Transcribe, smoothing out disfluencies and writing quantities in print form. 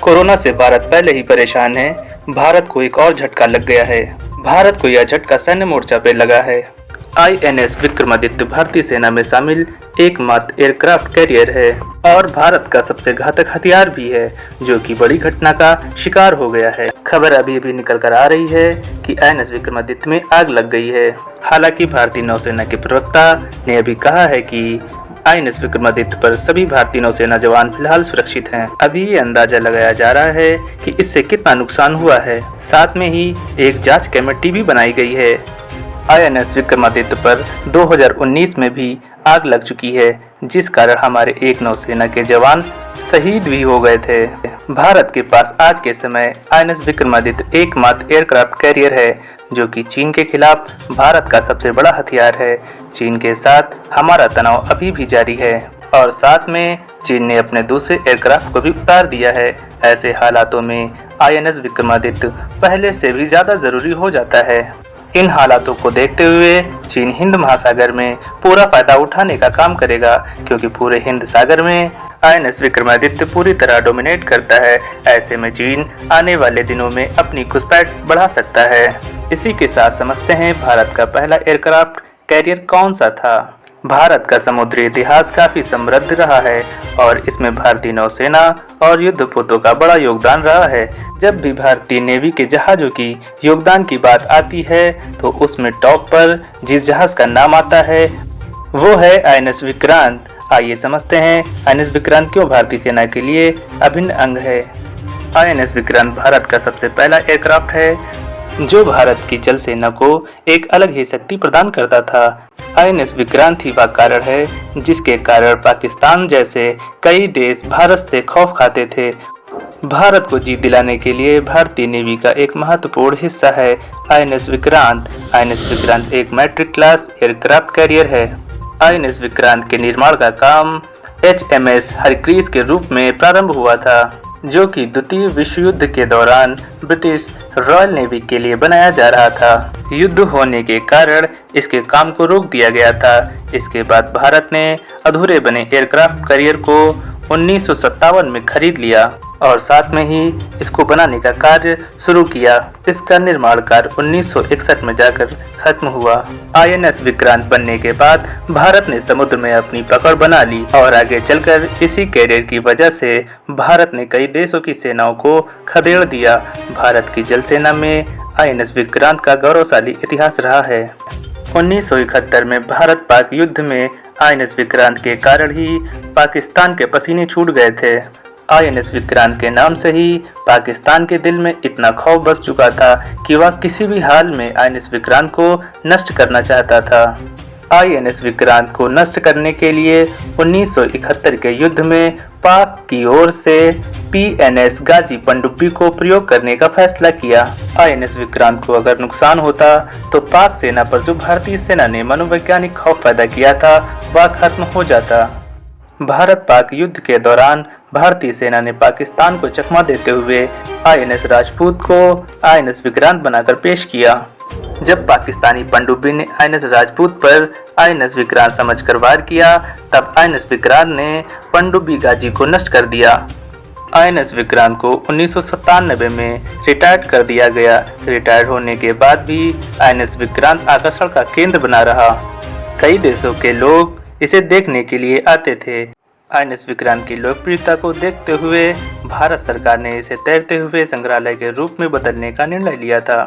Corona से भारत पहले ही परेशान है। भारत को एक और झटका लग गया है। भारत को यह झटका सैन्य मोर्चा पे लगा है। INS विक्रमादित्य भारतीय सेना में शामिल एकमात्र एयरक्राफ्ट कैरियर है और भारत का सबसे घातक हथियार भी है, जो कि बड़ी घटना का शिकार हो गया है। खबर अभी अभी निकल कर आ रही है कि INS विक्रमादित्य में आग लग गई है। हालांकि भारतीय नौसेना के प्रवक्ता ने अभी कहा है कि INS विक्रमादित्य पर सभी भारतीय नौसेना जवान फिलहाल सुरक्षित हैं। अभी ये अंदाजा लगाया जा रहा है कि इससे कितना नुकसान हुआ है। साथ में ही एक जांच कमेटी भी बनाई गई है। INS विक्रमादित्य पर 2019 में भी आग लग चुकी है, जिस कारण हमारे एक नौसेना के जवान शहीद भी हो गए थे। भारत के पास आज के समय INS विक्रमादित्य एकमात्र एयरक्राफ्ट कैरियर है, जो कि चीन के खिलाफ भारत का सबसे बड़ा हथियार है। चीन के साथ हमारा तनाव अभी भी जारी है और साथ में चीन ने अपने दूसरे एयरक्राफ्ट को भी उतार दिया है। ऐसे हालातों में INS विक्रमादित्य पहले से भी ज्यादा जरूरी हो जाता है। इन हालातों को देखते हुए चीन हिंद महासागर में पूरा फायदा उठाने का काम करेगा, क्योंकि पूरे हिंद सागर में INS विक्रमादित्य पूरी तरह डोमिनेट करता है। ऐसे में चीन आने वाले दिनों में अपनी घुसपैठ बढ़ा सकता है। इसी के साथ समझते हैं भारत का पहला एयरक्राफ्ट कैरियर कौन सा था। भारत का समुद्री इतिहास काफी समृद्ध रहा है और इसमें भारतीय नौसेना और युद्धपोतों का बड़ा योगदान रहा है। जब भी भारतीय नेवी के जहाजों की योगदान की बात आती है तो उसमें टॉप पर जिस जहाज का नाम आता है वो है INS विक्रांत। आइए समझते हैं INS विक्रांत क्यों भारतीय सेना के लिए अभिन्न अंग है। INS विक्रांत भारत का सबसे पहला एयरक्राफ्ट है, जो भारत की जल सेना को एक अलग ही शक्ति प्रदान करता था। INS विक्रांत ही वह कारण है जिसके कारण पाकिस्तान जैसे कई देश भारत से खौफ खाते थे। भारत को जीत दिलाने के लिए भारतीय नेवी का एक महत्वपूर्ण हिस्सा है INS विक्रांत। INS विक्रांत एक मैट्रिक क्लास एयरक्राफ्ट कैरियर है। INS विक्रांत के निर्माण का काम HMS हरक्रीस के रूप में प्रारंभ हुआ था, जो कि द्वितीय विश्व युद्ध के दौरान ब्रिटिश रॉयल नेवी के लिए बनाया जा रहा था। युद्ध होने के कारण इसके काम को रोक दिया गया था। इसके बाद भारत ने अधूरे बने एयरक्राफ्ट कैरियर को 1957 में खरीद लिया और साथ में ही इसको बनाने का कार्य शुरू किया। इसका निर्माण कार्य 1961 में जाकर खत्म हुआ। INS विक्रांत बनने के बाद भारत ने समुद्र में अपनी पकड़ बना ली और आगे चलकर इसी कैरियर की वजह से भारत ने कई देशों की सेनाओं को खदेड़ दिया। भारत की जल सेना में INS विक्रांत का गौरवशाली इतिहास रहा है। 1971 में भारत पाक युद्ध में INS विक्रांत के कारण ही पाकिस्तान के पसीने छूट गए थे। INS विक्रांत के नाम से ही पाकिस्तान के दिल में इतना खौफ बस चुका था कि वह किसी भी हाल में INS विक्रांत को नष्ट करना चाहता था। INS विक्रांत को नष्ट करने के लिए 1971 के युद्ध में पाक की ओर से PNS गाजी पनडुब्बी को प्रयोग करने का फैसला किया। INS विक्रांत को अगर नुकसान होता तो पाक सेना पर जो भारतीय सेना ने मनोवैज्ञानिक खौफ पैदा किया था वह खत्म हो जाता। भारत पाक युद्ध के दौरान भारतीय सेना ने पाकिस्तान को चकमा देते हुए INS राजपूत को INS विक्रांत बनाकर पेश किया। जब पाकिस्तानी पनडुब्बी ने INS राजपूत पर INS विक्रांत समझकर वार किया, तब INS विक्रांत ने पनडुब्बी गाजी को नष्ट कर दिया। INS विक्रांत को 1997 में रिटायर्ड कर दिया गया। रिटायर्ड होने के बाद भी INS विक्रांत आकर्षण का केंद्र बना रहा। कई देशों के लोग इसे देखने के लिए आते थे। INS विक्रांत की लोकप्रियता को देखते हुए भारत सरकार ने इसे तैरते हुए संग्रहालय के रूप में बदलने का निर्णय लिया था।